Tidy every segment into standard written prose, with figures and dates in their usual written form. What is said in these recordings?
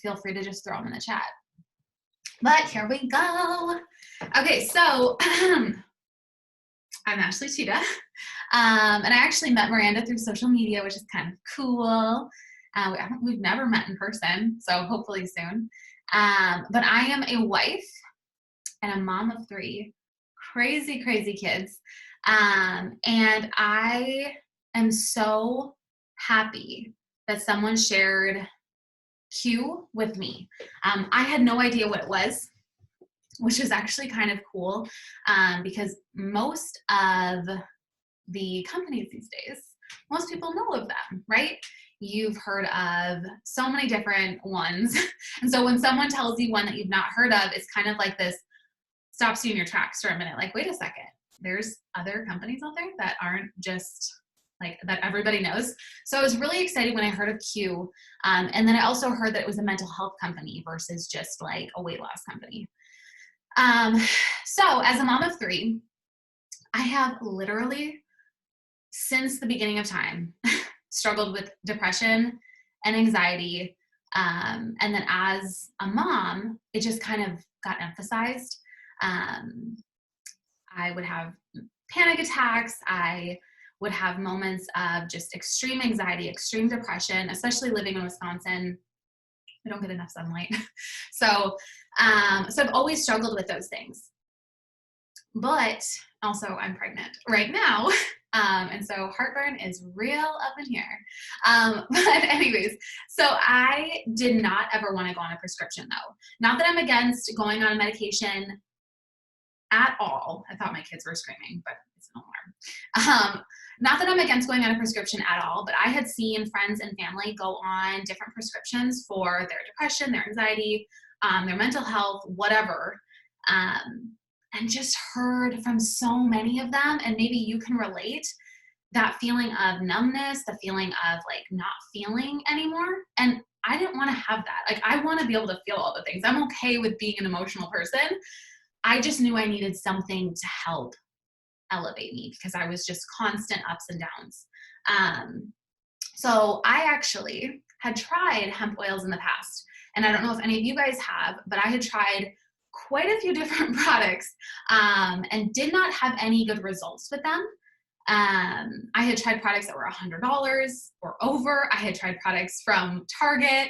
feel free to just throw them in the chat. But here we go. Okay, so I'm Ashley Cheetah, and I actually met Miranda through social media, which is kind of cool. We've never met in person, so hopefully soon. But I am a wife and a mom of 3 crazy, crazy kids. And I am so happy that someone shared Q with me. I had no idea what it was, which is actually kind of cool, because most of the companies these days, most people know of them, right? You've heard of so many different ones. And so when someone tells you one that you've not heard of, it's kind of like this, stops you in your tracks for a minute, like, wait a second, there's other companies out there that aren't just like that everybody knows. So I was really excited when I heard of Q. And then I also heard that it was a mental health company versus just like a weight loss company. So as a mom of 3, I have literally, since the beginning of time, struggled with depression and anxiety. And then as a mom, it just kind of got emphasized. I would have panic attacks. I would have moments of just extreme anxiety, extreme depression, especially living in Wisconsin. I don't get enough sunlight. So I've always struggled with those things. But also I'm pregnant right now. And so heartburn is real up in here. But anyways, so I did not ever want to go on a prescription though. Not that I'm against going on a medication at all. I thought my kids were screaming, but it's an alarm. Not that I'm against going on a prescription at all, but I had seen friends and family go on different prescriptions for their depression, their anxiety, their mental health, whatever. And just heard from so many of them, and maybe you can relate, that feeling of numbness, the feeling of like not feeling anymore. And I didn't want to have that. Like, I want to be able to feel all the things. I'm okay with being an emotional person. I just knew I needed something to help elevate me because I was just constant ups and downs. So I actually had tried hemp oils in the past. And I don't know if any of you guys have, but I had tried quite a few different products and did not have any good results with them. I had tried products that were $100 or over. I had tried products from Target.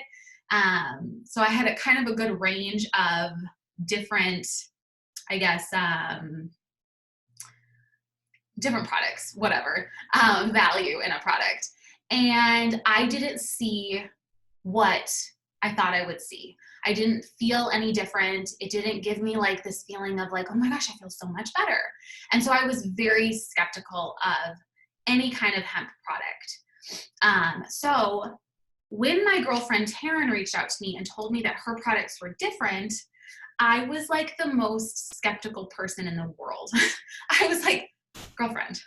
So I had a kind of a good range of different, I guess, different products, whatever, value in a product. And I didn't see what I thought I would see. I didn't feel any different. It didn't give me like this feeling of like, oh my gosh, I feel so much better. And so I was very skeptical of any kind of hemp product. So when my girlfriend Taryn reached out to me and told me that her products were different, I was like the most skeptical person in the world. I was like, girlfriend,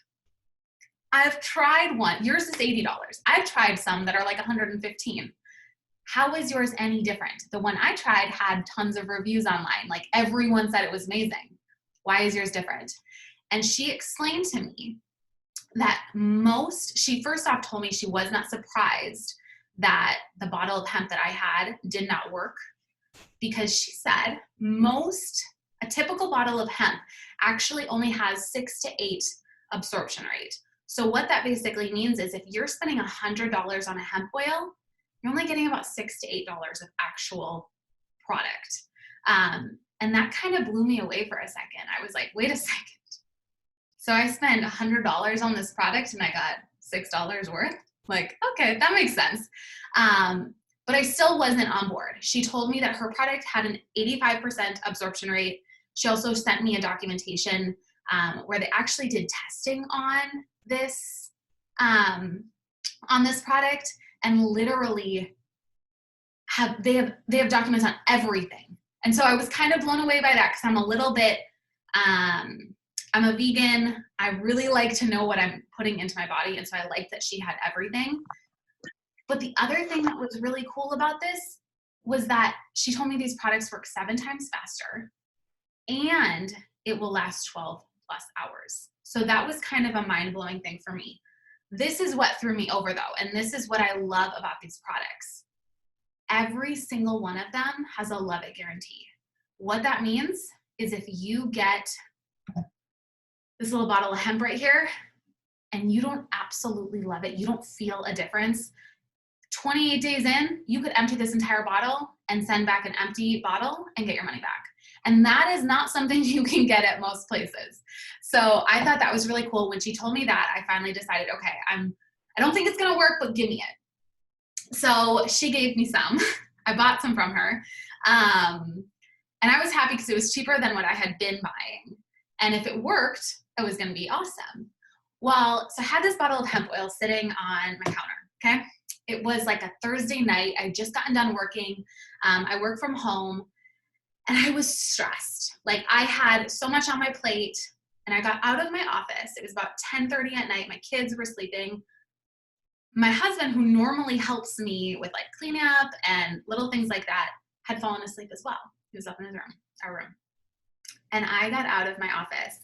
I've tried one. Yours is $80. I've tried some that are like $115. How is yours any different? The one I tried had tons of reviews online. Like, everyone said it was amazing. Why is yours different? And she explained to me that she first off told me she was not surprised that the bottle of hemp that I had did not work, because she said a typical bottle of hemp actually only has 6 to 8 absorption rate. So what that basically means is if you're spending $100 on a hemp oil, you're only getting about $6 to $8 of actual product. And that kind of blew me away for a second. I was like, wait a second. So I spent $100 on this product and I got $6 worth? Like, okay, that makes sense. But I still wasn't on board. She told me that her product had an 85% absorption rate. She also sent me a documentation where they actually did testing on this product, and literally they have documents on everything. And so I was kind of blown away by that, because I'm a little bit, I'm a vegan. I really like to know what I'm putting into my body. And so I liked that she had everything. But the other thing that was really cool about this was that she told me these products work 7 times faster and it will last 12 plus hours. So that was kind of a mind-blowing thing for me. This is what threw me over though, and this is what I love about these products. every single one of them has a love it guarantee. What that means is if you get this little bottle of hemp right here and you don't absolutely love it, you don't feel a difference, 28 days in, you could empty this entire bottle and send back an empty bottle and get your money back. And that is not something you can get at most places. So I thought that was really cool. When she told me that, I finally decided, okay, I don't think it's gonna work, but give me it. So she gave me some. I bought some from her. And I was happy because it was cheaper than what I had been buying. And if it worked, it was gonna be awesome. Well, so I had this bottle of hemp oil sitting on my counter, okay? It was like a Thursday night. I had just gotten done working. I work from home and I was stressed. Like I had so much on my plate and I got out of my office. It was about 10:30 at night. My kids were sleeping. My husband, who normally helps me with like cleanup and little things like that, had fallen asleep as well. He was up in his room, our room. And I got out of my office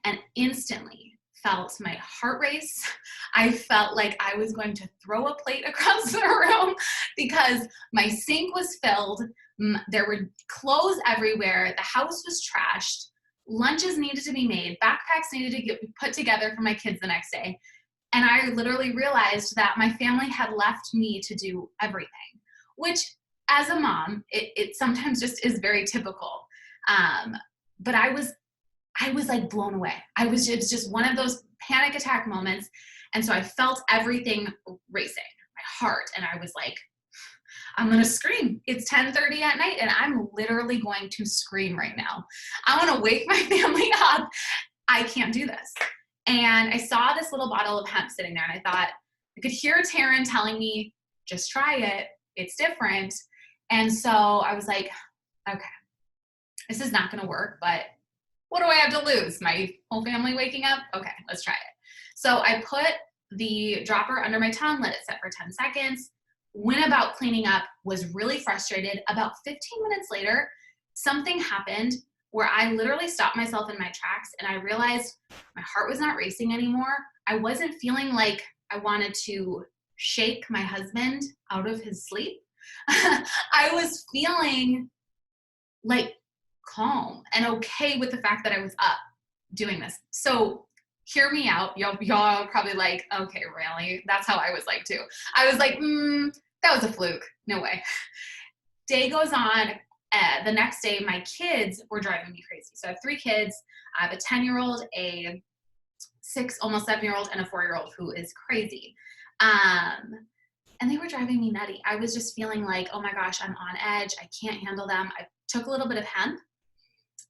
and instantly felt my heart race. I felt like I was going to throw a plate across the room because my sink was filled. There were clothes everywhere. The house was trashed. Lunches needed to be made. Backpacks needed to get put together for my kids the next day. And I literally realized that my family had left me to do everything, which as a mom, it sometimes just is very typical. But I was like blown away. It's just one of those panic attack moments. And so I felt everything racing, my heart. And I was like, I'm going to scream. It's 10:30 at night and I'm literally going to scream right now. I want to wake my family up. I can't do this. And I saw this little bottle of hemp sitting there and I thought, I could hear Taryn telling me, just try it. It's different. And so I was like, okay, this is not going to work, but what do I have to lose? My whole family waking up? Okay, let's try it. So I put the dropper under my tongue, let it set for 10 seconds, went about cleaning up, was really frustrated. About 15 minutes later, something happened where I literally stopped myself in my tracks and I realized my heart was not racing anymore. I wasn't feeling like I wanted to shake my husband out of his sleep. I was feeling like calm and okay with the fact that I was up doing this. So hear me out. Y'all are probably like, okay, really? That's how I was like too. I was like, that was a fluke. No way. Day goes on. The next day, my kids were driving me crazy. So I have 3 kids. I have a 10-year-old, a 6, almost 7-year-old, and a 4-year-old who is crazy. And they were driving me nutty. I was just feeling like, oh my gosh, I'm on edge. I can't handle them. I took a little bit of hemp.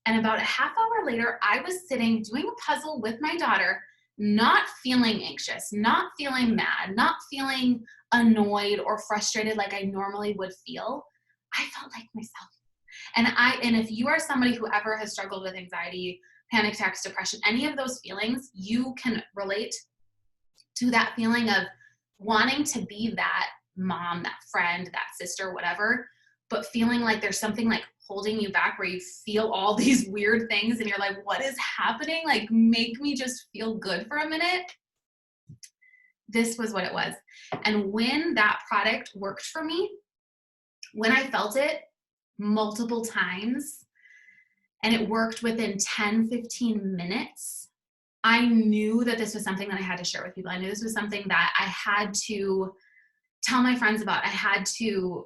And about a half hour later, I was sitting doing a puzzle with my daughter, not feeling anxious, not feeling mad, not feeling annoyed or frustrated like I normally would feel. I felt like myself. And if you are somebody who ever has struggled with anxiety, panic attacks, depression, any of those feelings, you can relate to that feeling of wanting to be that mom, that friend, that sister, whatever, but feeling like there's something like holding you back where you feel all these weird things and you're like, what is happening? Like, make me just feel good for a minute. This was what it was. And when that product worked for me, when I felt it multiple times and it worked within 10, 15 minutes, I knew that this was something that I had to share with people. I knew this was something that I had to tell my friends about. I had to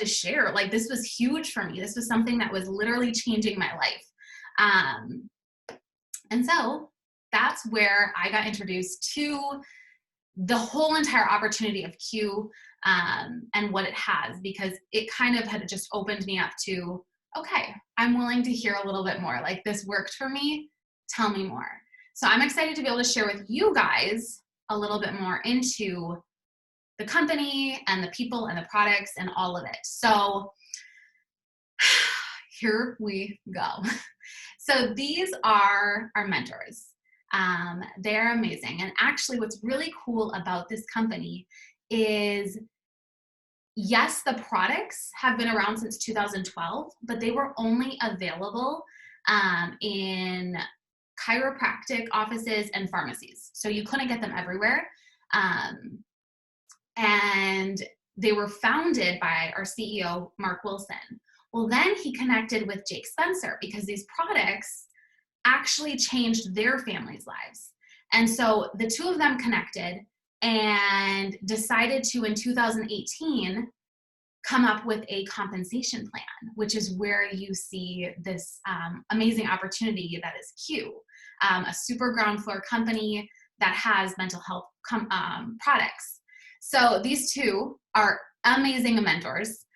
share. Like, this was huge for me. This was something that was literally changing my life. And so that's where I got introduced to the whole entire opportunity of Q and what it has, because it kind of had just opened me up to, okay, I'm willing to hear a little bit more. Like, this worked for me. Tell me more. So I'm excited to be able to share with you guys a little bit more into the company and the people and the products and all of it. So here we go. So these are our mentors. They're amazing. And actually what's really cool about this company is, yes, the products have been around since 2012, but they were only available in chiropractic offices and pharmacies. So you couldn't get them everywhere. And they were founded by our CEO, Mark Wilson. Well, then he connected with Jake Spencer because these products actually changed their families' lives. And so the two of them connected and decided to, in 2018, come up with a compensation plan, which is where you see this amazing opportunity that is Q, a super ground floor company that has mental health products. So these two are amazing mentors.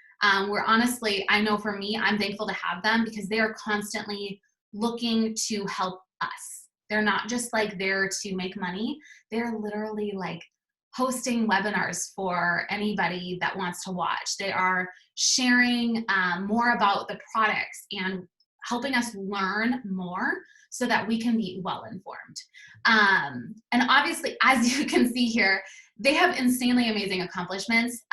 We're honestly, I know for me, I'm thankful to have them because they are constantly looking to help us. They're not just like there to make money. They're literally like hosting webinars for anybody that wants to watch. They are sharing more about the products and helping us learn more so that we can be well informed. And obviously, as you can see here, they have insanely amazing accomplishments.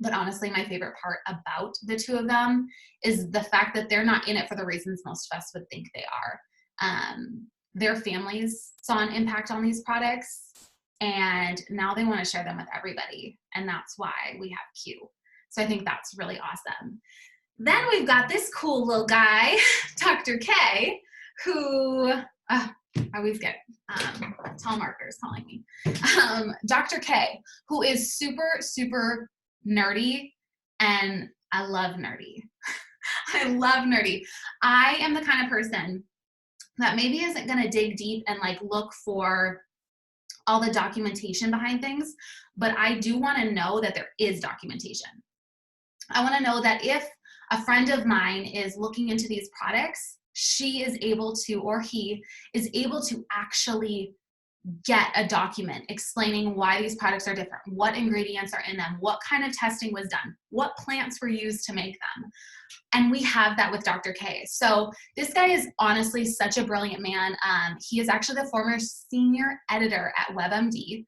But honestly, my favorite part about the two of them is the fact that they're not in it for the reasons most of us would think they are. Their families saw an impact on these products, and now they want to share them with everybody. And that's why we have Q. So I think that's really awesome. Then we've got this cool little guy, Dr. K, who, I always get telemarketers calling me. Dr. K, who is super, super nerdy, and I love nerdy. I love nerdy. I am the kind of person that maybe isn't going to dig deep and like look for all the documentation behind things, but I do want to know that there is documentation. I want to know that if a friend of mine is looking into these products, she is able to, or he is able to actually get a document explaining why these products are different, what ingredients are in them, what kind of testing was done, what plants were used to make them. And we have that with Dr. K. So this guy is honestly such a brilliant man. He is actually the former senior editor at WebMD. He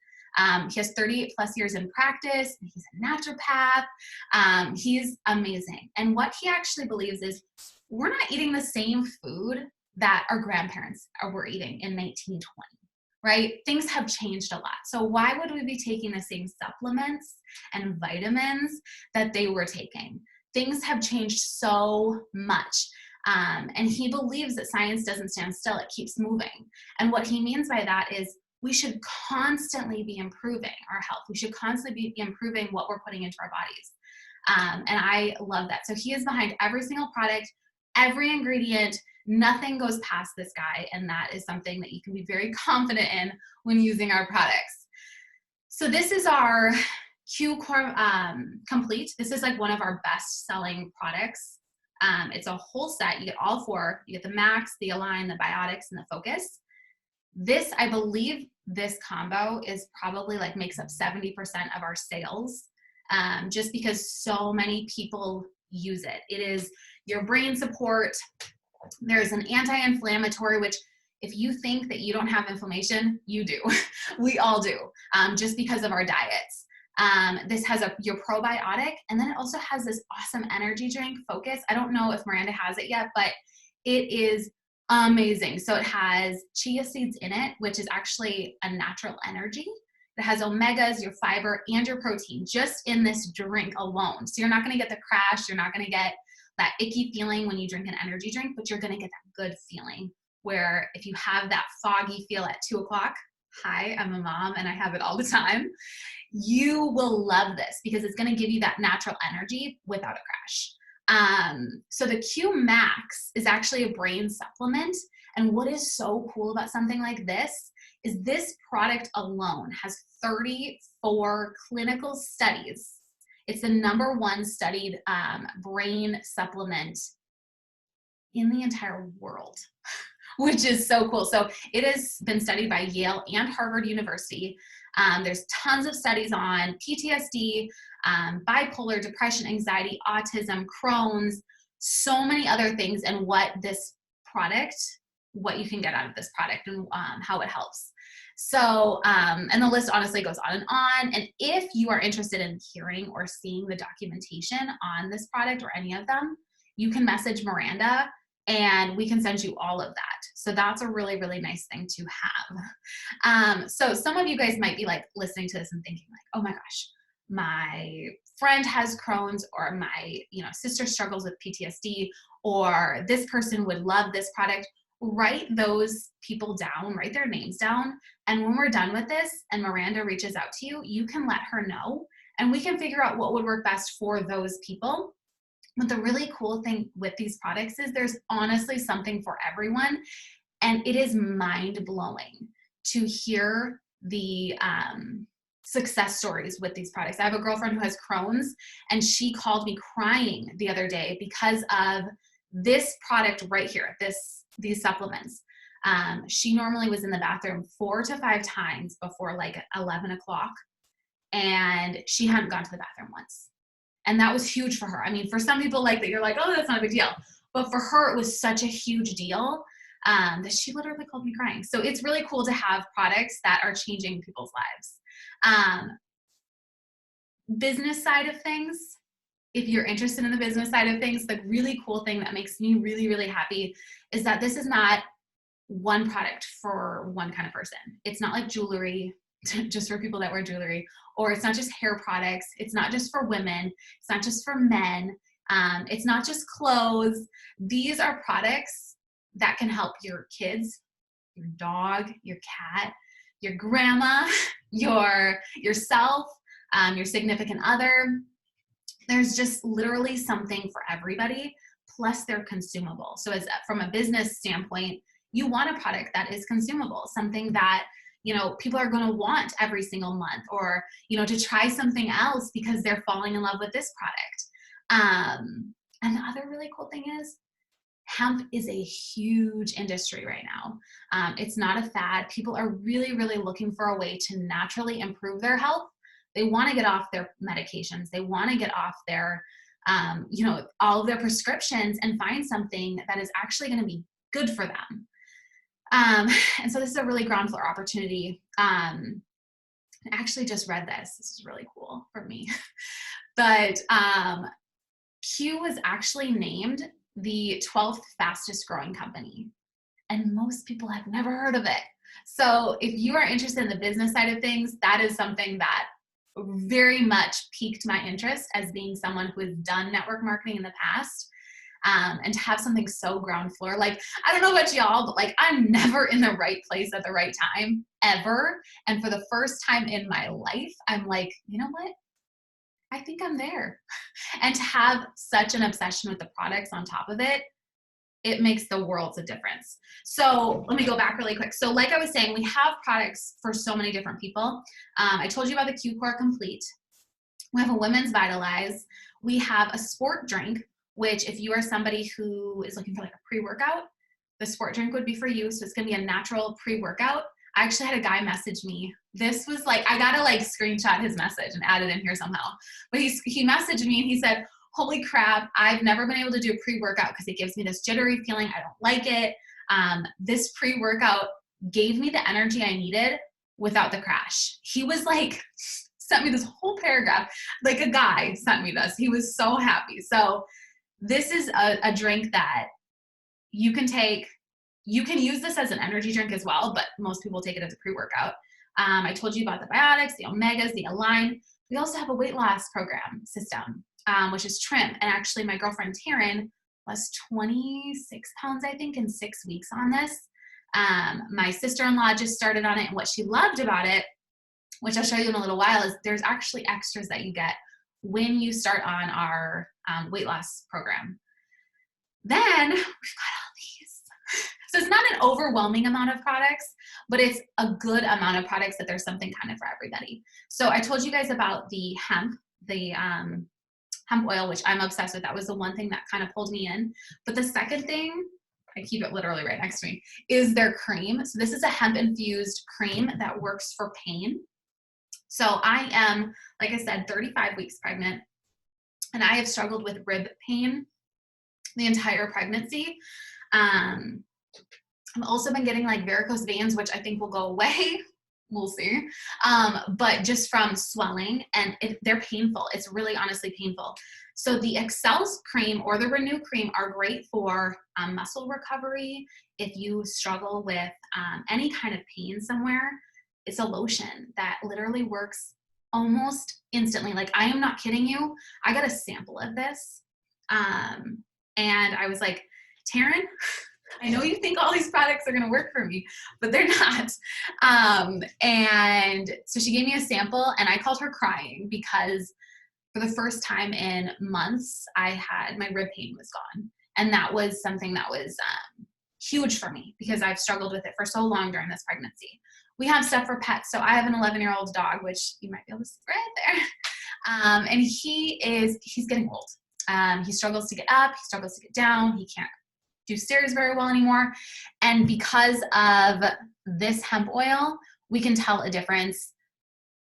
has 38 plus years in practice. He's a naturopath. He's amazing. And what he actually believes is we're not eating the same food that our grandparents were eating in 1920. Right? Things have changed a lot. So why would we be taking the same supplements and vitamins that they were taking? Things have changed so much. And he believes that science doesn't stand still, it keeps moving. And what he means by that is we should constantly be improving our health. We should constantly be improving what we're putting into our bodies. And I love that. So he is behind every single product, every ingredient. Nothing goes past this guy, and that is something that you can be very confident in when using our products. So this is our Q Core Complete. This is like one of our best selling products. It's a whole set. You get all four. You get the Max, the Align, the Biotics, and the Focus. This, I believe this combo is probably like makes up 70% of our sales, just because so many people use it. It is your brain support. There's an anti-inflammatory, which if you think that you don't have inflammation, you do. We all do, just because of our diets. This has your probiotic, and then it also has this awesome energy drink, Focus. I don't know if Miranda has it yet, but it is amazing. So it has chia seeds in it, which is actually a natural energy. It has omegas, your fiber, and your protein just in this drink alone. So you're not going to get the crash. You're not going to get that icky feeling when you drink an energy drink, but you're going to get that good feeling where if you have that foggy feel at 2 o'clock, hi, I'm a mom and I have it all the time, you will love this because it's going to give you that natural energy without a crash. So the Q Max is actually a brain supplement. And what is so cool about something like this is this product alone has 34 clinical studies. It's the #1 studied brain supplement in the entire world, which is so cool. So it has been studied by Yale and Harvard University. There's tons of studies on PTSD, bipolar, depression, anxiety, autism, Crohn's, so many other things, and what this product, what you can get out of this product and how it helps. So, and the list honestly goes on and on. And if you are interested in hearing or seeing the documentation on this product or any of them, you can message Miranda and we can send you all of that. So that's a really, really nice thing to have. So some of you guys might be like listening to this and thinking like, oh my gosh, my friend has Crohn's, or my, sister struggles with PTSD, or this person would love this product. Write those people down, write their names down. And when we're done with this and Miranda reaches out to you, you can let her know and we can figure out what would work best for those people. But the really cool thing with these products is there's honestly something for everyone. And it is mind blowing to hear the success stories with these products. I have a girlfriend who has Crohn's, and she called me crying the other day because of this product right here, these supplements. She normally was in the bathroom 4 to 5 times before like 11 o'clock, and she hadn't gone to the bathroom once. And that was huge for her. I mean, for some people like that, you're like, oh, that's not a big deal. But for her, it was such a huge deal that she literally called me crying. So it's really cool to have products that are changing people's lives. Business side of things, if you're interested in the business side of things, the really cool thing that makes me really, really happy is that this is not one product for one kind of person. It's not like jewelry, just for people that wear jewelry, or it's not just hair products. It's not just for women. It's not just for men. It's not just clothes. These are products that can help your kids, your dog, your cat, your grandma, yourself, your significant other. There's just literally something for everybody, plus they're consumable. So from a business standpoint, you want a product that is consumable, something that people are going to want every single month, or, to try something else because they're falling in love with this product. And the other really cool thing is hemp is a huge industry right now. It's not a fad. People are really, really looking for a way to naturally improve their health. They want to get off their medications. They want to get off their, all of their prescriptions and find something that is actually going to be good for them. And so this is a really ground floor opportunity. I actually just read this. This is really cool for me. But Q was actually named the 12th fastest growing company. And most people have never heard of it. So if you are interested in the business side of things, that is something that very much piqued my interest as being someone who has done network marketing in the past. And to have something so ground floor, like, I don't know about y'all, but like, I'm never in the right place at the right time, ever. And for the first time in my life, I'm like, you know what? I think I'm there. And to have such an obsession with the products on top of it, it makes the world of difference. So let me go back really quick. So like I was saying, we have products for so many different people. I told you about the Q-Core Complete. We have a Women's Vitalize. We have a sport drink, which if you are somebody who is looking for like a pre-workout, the sport drink would be for you. So it's going to be a natural pre-workout. I actually had a guy message me. This was like, I got to like screenshot his message and add it in here somehow. But he messaged me and he said, holy crap, I've never been able to do a pre-workout because it gives me this jittery feeling. I don't like it. This pre-workout gave me the energy I needed without the crash. He was like, sent me this whole paragraph. Like a guy sent me this. He was so happy. So this is a drink that you can take. You can use this as an energy drink as well, but most people take it as a pre-workout. I told you about the Biotics, the Omegas, the Align. We also have a weight loss program system, which is Trim. And actually my girlfriend Taryn lost 26 pounds, I think, in 6 weeks on this. My sister-in-law just started on it, and what she loved about it, which I'll show you in a little while, is there's actually extras that you get when you start on our weight loss program. Then we've got all these. So it's not an overwhelming amount of products, but it's a good amount of products that there's something kind of for everybody. So I told you guys about the hemp, the hemp oil, which I'm obsessed with. That was the one thing that kind of pulled me in. But the second thing, I keep it literally right next to me, is their cream. So this is a hemp infused cream that works for pain. So I am, like I said, 35 weeks pregnant, and I have struggled with rib pain the entire pregnancy. I've also been getting like varicose veins, which I think will go away. We'll see. But just from swelling, and they're painful. It's really honestly painful. So the Excels cream or the Renew cream are great for muscle recovery. If you struggle with any kind of pain somewhere, it's a lotion that literally works almost instantly. Like, I am not kidding you. I got a sample of this. And I was like, Taryn, I know you think all these products are going to work for me, but they're not. And so she gave me a sample, and I called her crying because for the first time in months, my rib pain was gone. And that was something that was huge for me because I've struggled with it for so long during this pregnancy. We have stuff for pets. So I have an 11-year-old dog, which you might be able to see right there. And he's getting old. He struggles to get up, he struggles to get down, he can't do stairs very well anymore. And because of this hemp oil, we can tell a difference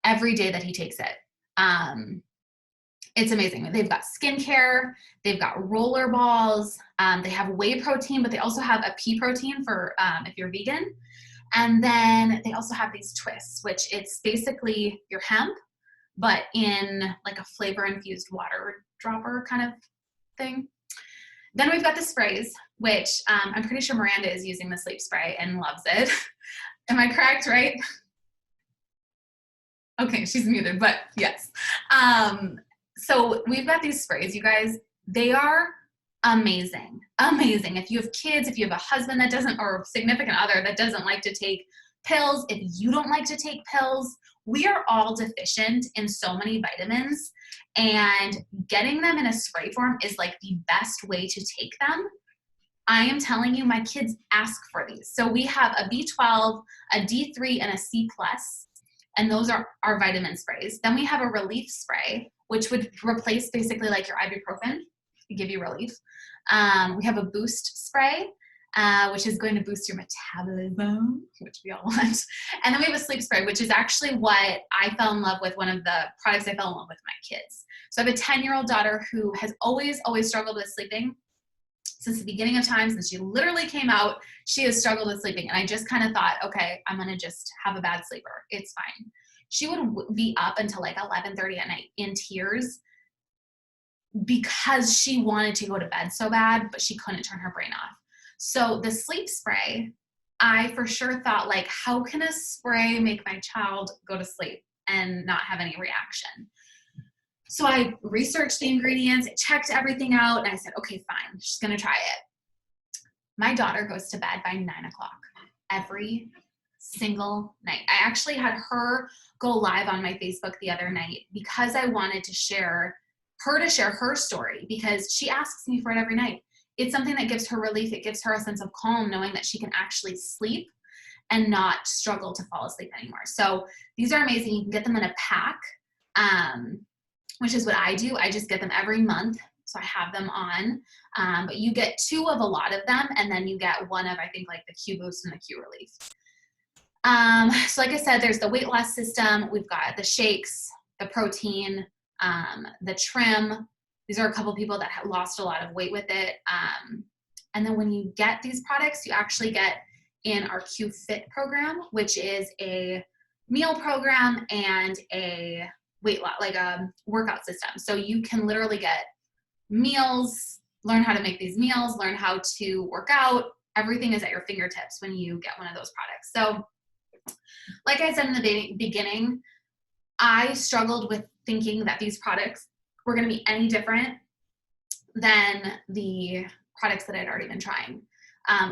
every day that he takes it. It's amazing. They've got skincare, they've got roller balls, they have whey protein, but they also have a pea protein for if you're vegan. And then they also have these twists, which it's basically your hemp, but in like a flavor infused water dropper kind of thing. Then we've got the sprays, which I'm pretty sure Miranda is using the sleep spray and loves it. Am I correct, right? Okay, she's muted, but yes. So we've got these sprays, you guys. They are amazing, amazing. If you have kids, if you have a husband that doesn't, or a significant other that doesn't like to take pills, if you don't like to take pills, we are all deficient in so many vitamins, and getting them in a spray form is like the best way to take them. I am telling you, my kids ask for these. So we have a B12, a D3, and a C+, and those are our vitamin sprays. Then we have a relief spray, which would replace basically like your ibuprofen to give you relief. We have a boost spray, which is going to boost your metabolism, which we all want. And then we have a sleep spray, which is actually what I fell in love with, one of the products I fell in love with my kids. So I have a 10-year-old daughter who has always struggled with sleeping. Since the beginning of time, since she literally came out, she has struggled with sleeping. And I just kind of thought, okay, I'm going to just have a bad sleeper. It's fine. She would be up until like 11:30 at night in tears because she wanted to go to bed so bad, but she couldn't turn her brain off. So the sleep spray, I for sure thought, like, how can a spray make my child go to sleep and not have any reaction? So I researched the ingredients, I checked everything out, and I said, okay, fine, she's gonna try it. My daughter goes to bed by 9 o'clock every single night. I actually had her go live on my Facebook the other night because I wanted to share her story, because she asks me for it every night. It's something that gives her relief. It gives her a sense of calm, knowing that she can actually sleep and not struggle to fall asleep anymore. So these are amazing. You can get them in a pack, which is what I do. I just get them every month. So I have them on, but you get 2 of a lot of them, and then you get 1 of, I think, like the Q Boost and the Q Relief. So like I said, there's the weight loss system. We've got the shakes, the protein, the trim. These are a couple people that have lost a lot of weight with it. And then when you get these products, you actually get in our Q Fit program, which is a meal program and a weight loss, like a workout system. So you can literally get meals, learn how to make these meals, learn how to work out. Everything is at your fingertips when you get one of those products. So like I said in the beginning, I struggled with thinking that these products were going to be any different than the products that I'd already been trying.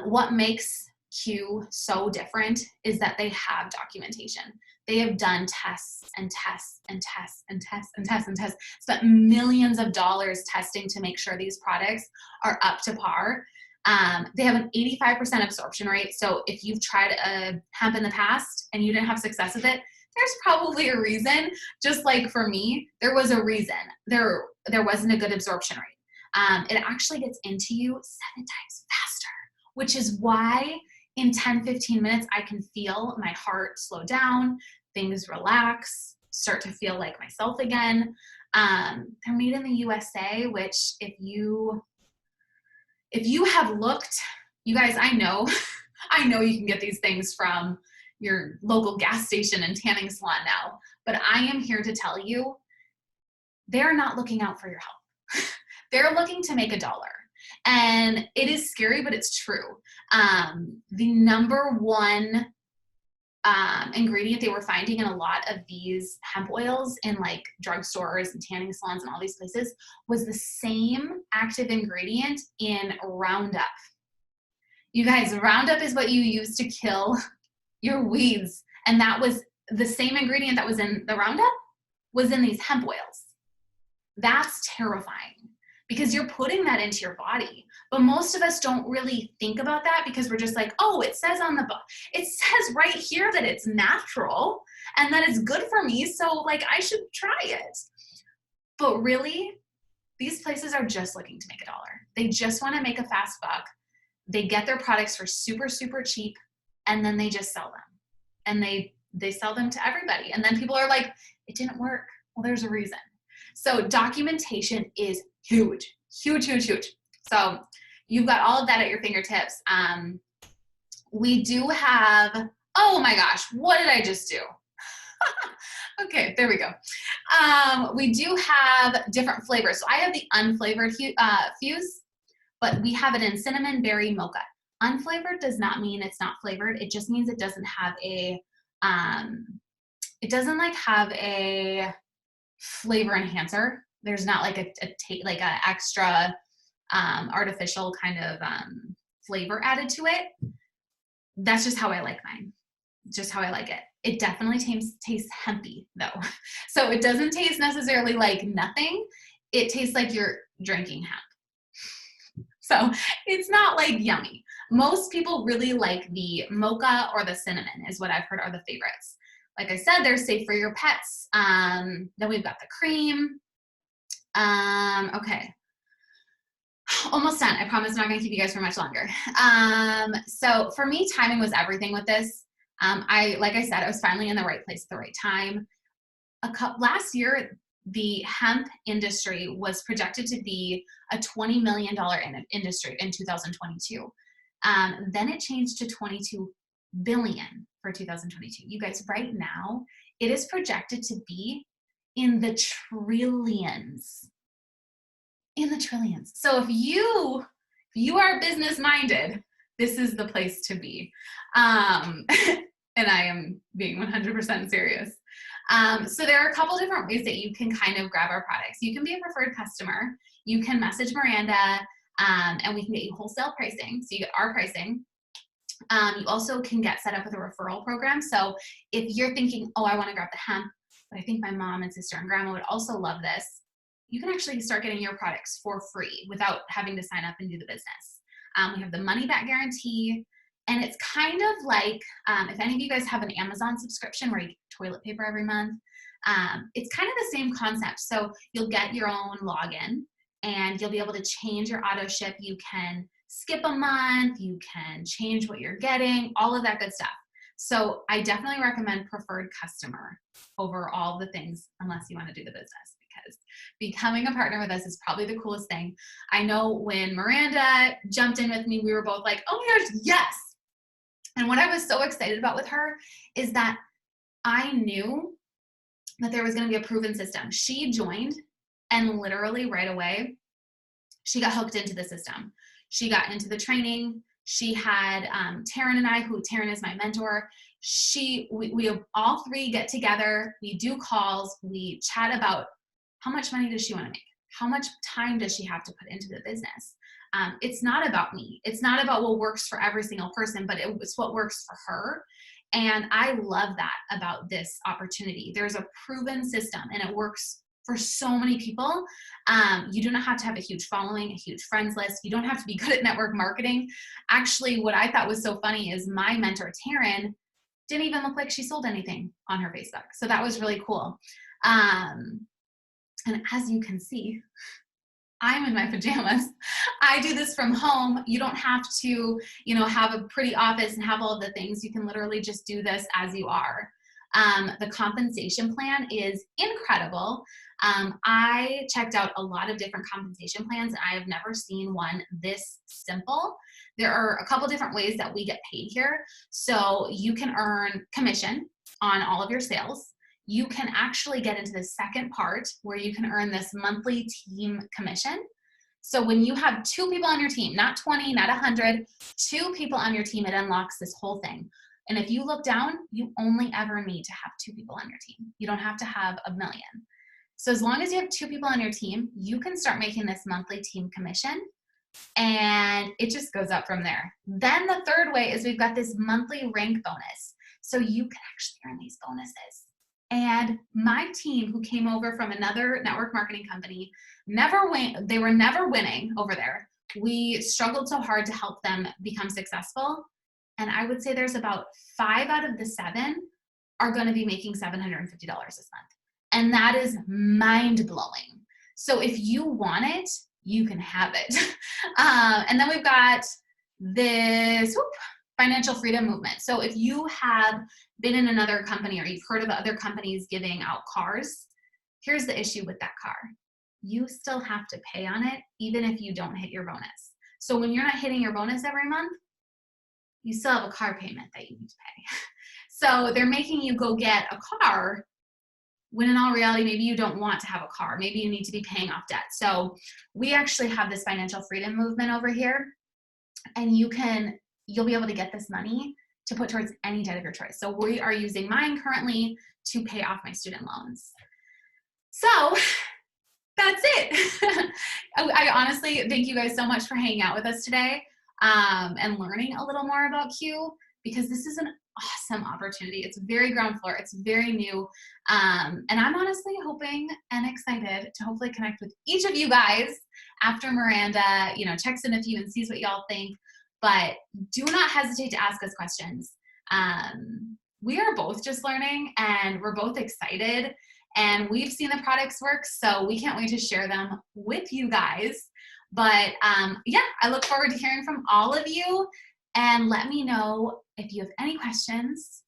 What makes Q so different is that they have documentation. They have done tests and tests and tests and tests and tests and tests, spent millions of dollars testing to make sure these products are up to par. They have an 85% absorption rate. So if you've tried a hemp in the past and you didn't have success with it, there's probably a reason. Just like for me, there was a reason. There wasn't a good absorption rate. It actually gets into you 7 times faster, which is why in 10-15 minutes, I can feel my heart slow down, things relax, start to feel like myself again. They're made in the USA, which if you have looked, you guys, I know you can get these things from your local gas station and tanning salon now, but I am here to tell you, they're not looking out for your health. They're looking to make $1. And it is scary, but it's true. The number one ingredient they were finding in a lot of these hemp oils in like drugstores and tanning salons and all these places was the same active ingredient in Roundup. You guys, Roundup is what you use to kill your weeds. And that was the same ingredient that was in the Roundup was in these hemp oils. That's terrifying because you're putting that into your body. But most of us don't really think about that because we're just like, oh, it says on the book, it says right here that it's natural and that it's good for me. So like I should try it. But really, these places are just looking to make $1. They just want to make a fast buck. They get their products for super, super cheap and then they just sell them. And they sell them to everybody. And then people are like, it didn't work. Well, there's a reason. So documentation is huge, huge, huge, huge. So you've got all of that at your fingertips. We do have, oh my gosh, what did I just do? Okay, there we go. We do have different flavors. So I have the unflavored Fuse, but we have it in cinnamon, berry, mocha. Unflavored does not mean it's not flavored. It just means it doesn't have a, it doesn't like have a flavor enhancer. There's not like a extra artificial kind of flavor added to it. That's just how I like mine. Just how I like it. It definitely tastes hempy though. So it doesn't taste necessarily like nothing. It tastes like you're drinking hemp. So it's not like yummy. Most people really like the mocha or the cinnamon is what I've heard are the favorites. Like I said, they're safe for your pets. Then we've got the cream. Okay. Almost done. I promise I'm not going to keep you guys for much longer. So for me, timing was everything with this. Like I said, I was finally in the right place at the right time. Last year, the hemp industry was projected to be a $20 million industry in 2022. Then it changed to $22 billion for 2022. You guys, right now, it is projected to be in the trillions. In the trillions. So if you are business minded, this is the place to be. And I am being 100% serious. So there are a couple different ways that you can kind of grab our products. You can be a preferred customer. You can message Miranda and we can get you wholesale pricing. So you get our pricing. You also can get set up with a referral program. So if you're thinking, oh, I want to grab the hemp, but I think my mom and sister and grandma would also love this, you can actually start getting your products for free without having to sign up and do the business. We have the money back guarantee. And it's kind of like, if any of you guys have an Amazon subscription where you get toilet paper every month, it's kind of the same concept. So you'll get your own login and you'll be able to change your auto ship. You can skip a month, you can change what you're getting, all of that good stuff. So I definitely recommend preferred customer over all the things, unless you want to do the business, because becoming a partner with us is probably the coolest thing. I know when Miranda jumped in with me, we were both like, oh my gosh, yes. And what I was so excited about with her is that I knew that there was going to be a proven system. She joined and literally right away, she got hooked into the system. She got into the training. She had Taryn and I, who Taryn is my mentor. We all three get together. We do calls. We chat about how much money does she want to make? How much time does she have to put into the business? It's not about me. It's not about what works for every single person, but it's what works for her. And I love that about this opportunity. There's a proven system and it works for so many people. You do not have to have a huge following, a huge friends list. You don't have to be good at network marketing. Actually, what I thought was so funny is my mentor, Taryn, didn't even look like she sold anything on her Facebook. So that was really cool. And as you can see, I'm in my pajamas. I do this from home. You don't have to, have a pretty office and have all of the things. You can literally just do this as you are. The compensation plan is incredible. I checked out a lot of different compensation plans and I have never seen one this simple. There are a couple different ways that we get paid here. So you can earn commission on all of your sales. You can actually get into the second part where you can earn this monthly team commission. So when you have 2 people on your team, not 20, not 100, 2 people on your team, it unlocks this whole thing. And if you look down, you only ever need to have 2 people on your team. You don't have to have a million. So as long as you have 2 people on your team, you can start making this monthly team commission, and it just goes up from there. Then the third way is we've got this monthly rank bonus. So you can actually earn these bonuses. And my team, who came over from another network marketing company, they were never winning over there. We struggled so hard to help them become successful. And I would say there's about 5 out of the 7 are going to be making $750 this month. And that is mind-blowing. So if you want it, you can have it. And then we've got this financial freedom movement. So if you have been in another company or you've heard of other companies giving out cars, here's the issue with that car. You still have to pay on it even if you don't hit your bonus. So when you're not hitting your bonus every month, you still have a car payment that you need to pay. So they're making you go get a car when in all reality, maybe you don't want to have a car. Maybe you need to be paying off debt. So we actually have this financial freedom movement over here, and you'll be able to get this money to put towards any debt of your choice. So we are using mine currently to pay off my student loans. So that's it. I honestly thank you guys so much for hanging out with us today and learning a little more about Q, because this is an awesome opportunity. It's very ground floor. It's very new. And I'm honestly hoping and excited to hopefully connect with each of you guys after Miranda, checks in with you and sees what y'all think. But do not hesitate to ask us questions. We are both just learning, and we're both excited, and we've seen the products work, so we can't wait to share them with you guys. But yeah, I look forward to hearing from all of you, and let me know if you have any questions.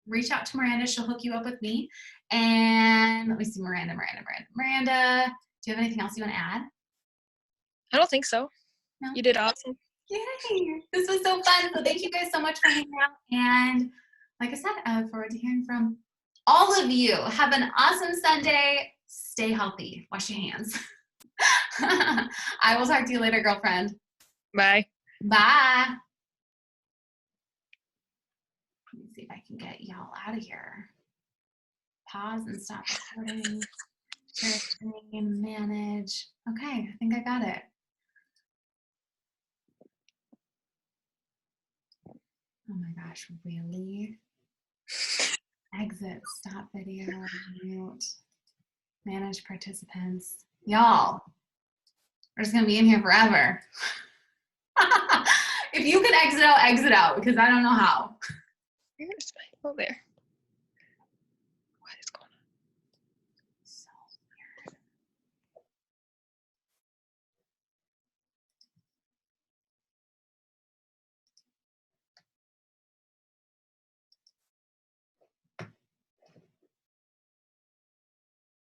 Reach out to Miranda. She'll hook you up with me. And let me see, Miranda, do you have anything else you want to add? I don't think so. No? You did awesome. Yay! This was so fun. So thank you guys so much for hanging out. And like I said, I look forward to hearing from all of you. Have an awesome Sunday. Stay healthy. Wash your hands. I will talk to you later, girlfriend. Bye. Bye. Let me see if I can get y'all out of here. Pause and stop recording. Share screen, manage. Okay, I think I got it. Oh my gosh, really? Exit, stop video, mute, manage participants. Y'all, we're just gonna be in here forever. If you can exit out, because I don't know how. Where's my, oh, there.